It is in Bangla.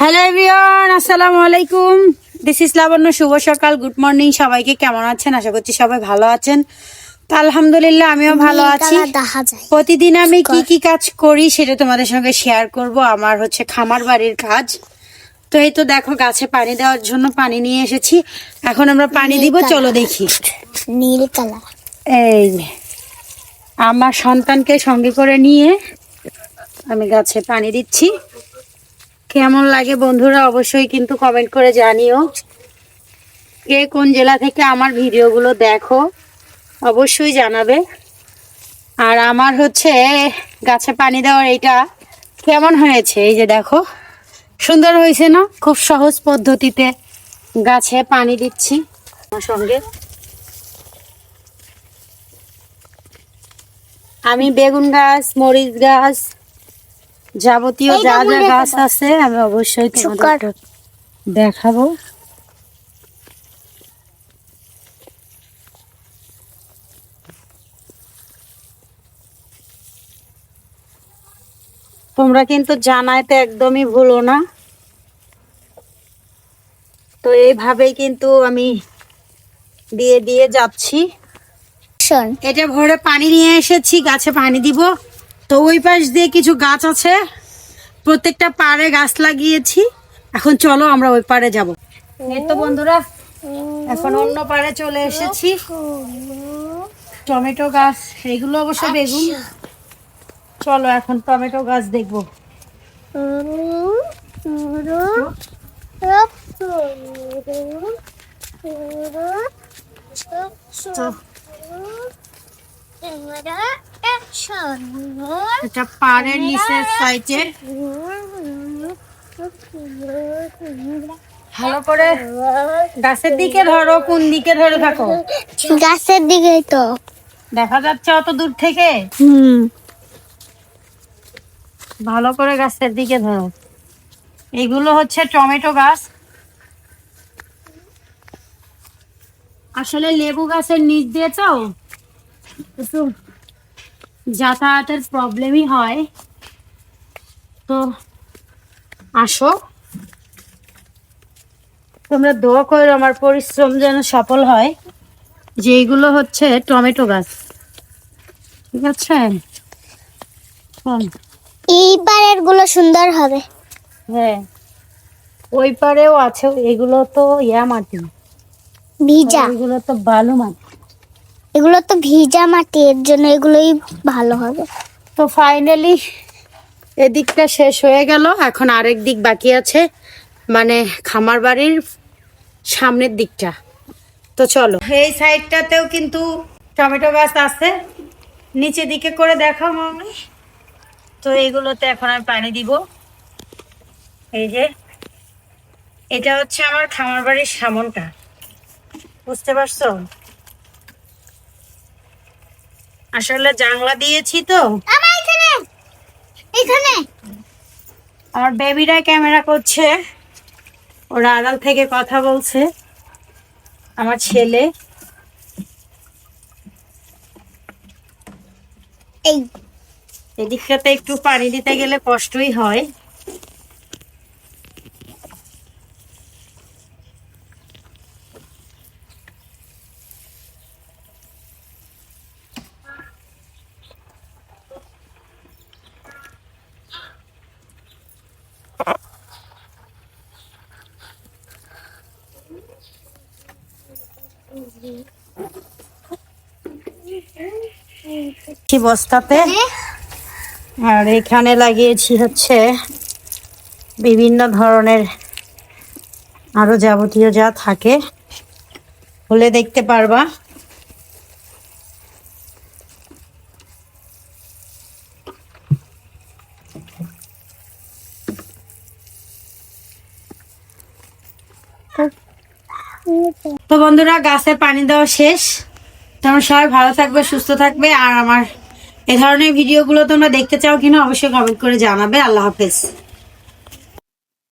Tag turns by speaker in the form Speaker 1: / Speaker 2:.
Speaker 1: হ্যালো এভরিওয়ান, আসসালামু আলাইকুম। দিস ইজ লাবণ্য। শুভ সকাল, গুড মর্নিং সবাইকে। কেমন আছেন? আশা করছি সবাই ভালো আছেন। তো আলহামদুলিল্লাহ আমিও ভালো আছি। প্রতিদিন আমি কি কি কাজ করি সেটা তোমাদের সঙ্গে শেয়ার করব। আমার হচ্ছে খামার বাড়ির কাজ। তো এই তো দেখো, গাছে পানি দেওয়ার জন্য পানি নিয়ে এসেছি। এখন আমরা পানি দিব, চলো দেখি।
Speaker 2: নীল কালার।
Speaker 1: এই যে আমার সন্তানকে সঙ্গে করে নিয়ে আমি গাছে পানি দিচ্ছি। কেমন লাগে বন্ধুরা অবশ্যই কিন্তু কমেন্ট করে জানিও। কে কোন জেলা থেকে আমার ভিডিওগুলো দেখো অবশ্যই জানাবে। আর আমার হচ্ছে গাছে পানি দেওয়ার এটা কেমন হয়েছে, এই যে দেখো, সুন্দর হয়েছে না? খুব সহজ পদ্ধতিতে গাছে পানি দিচ্ছি। আমার সঙ্গে আমি বেগুন গাছ, মরিচ গাছ, যাবতীয় যা যা গাছ আছে আমি অবশ্যই তোমাদের দেখাবো। তোমরা কিন্তু জানাইতে একদমই ভুলো না। তো এইভাবেই কিন্তু আমি দিয়ে দিয়ে যাচ্ছি। এটা ভরে পানি নিয়ে এসেছি, গাছে পানি দিব। তো ওই পাশ দিয়ে কিছু গাছ আছে, প্রত্যেকটা পাড়ে গাছ লাগিয়েছি। এখন চলো আমরা ওই পাড়ে যাব। এই তো বন্ধুরা, এখন অন্য পাড়ে চলে এসেছি। টমেটো গাছ, এগুলো অবশ্য বেগুন। চলো এখন টমেটো গাছ দেখবো। এটা পাড়ের নিচের সাইডে ভালো করে গাছের দিকে ধরো। কোন দিকে ধরে থাকো?
Speaker 2: গাছের দিকেই তো
Speaker 1: দেখা যাচ্ছে অত দূর থেকে। ভালো করে গাছের দিকে ধরো। এগুলো হচ্ছে টমেটো গাছ। আসলে লেবু গাছের নিচ দিয়ে তো একটু যাতায়াতের প্রবলেমই হয়। তো আসো, তোমরা দোয়া করো আমার পরিশ্রম যেন সফল হয়। যে এগুলো হচ্ছে টমেটো গাছ, ঠিক আছে?
Speaker 2: এই পাড়ের গুলো সুন্দর হবে।
Speaker 1: হ্যাঁ, ওই পারেও আছে। এগুলো তো মাটি,
Speaker 2: ভিজা।
Speaker 1: এগুলো তো বালু মাটি।
Speaker 2: এগুলো তো ভিজা মাটি, এর জন্য এগুলোই ভালো হবে।
Speaker 1: তো ফাইনালি এদিকটা শেষ হয়ে গেল। এখন আরেক দিক বাকি আছে, মানে খামার বাড়ির সামনের দিকটা। তো চলো, এই সাইডটাতেও কিন্তু টমেটো গাছ আছে। নিচে দিকে করে দেখাও মামি। তো এইগুলোতে এখন আমি পানি দিব। এই যে এটা হচ্ছে আমার খামার বাড়ির সামনটা, বুঝতে পারছো? আসলে জানলা দিয়েছি তো।
Speaker 2: এখানে
Speaker 1: আমার বেবিরা ক্যামেরা করছে, ওরা আড়াল থেকে কথা বলছে। আমার ছেলে
Speaker 2: এই
Speaker 1: এদিকটাতে একটু পানি দিতে গেলে কষ্টই হয়। বস্তাতে, আর এখানে লাগিয়েছি হচ্ছে বিভিন্ন ধরনের আরো যাবতীয় যা থাকে, হলে দেখতে পারবা। তো বন্ধুরা, গাছে পানি দেওয়া শেষ। তোমরা সবাই ভালো থাকবে, সুস্থ থাকবে। আর আমার এ ধরনের ভিডিওগুলো তোমরা দেখতে চাও কিনা অবশ্যই কমেন্ট করে জানাবে। আল্লাহ হাফেজ।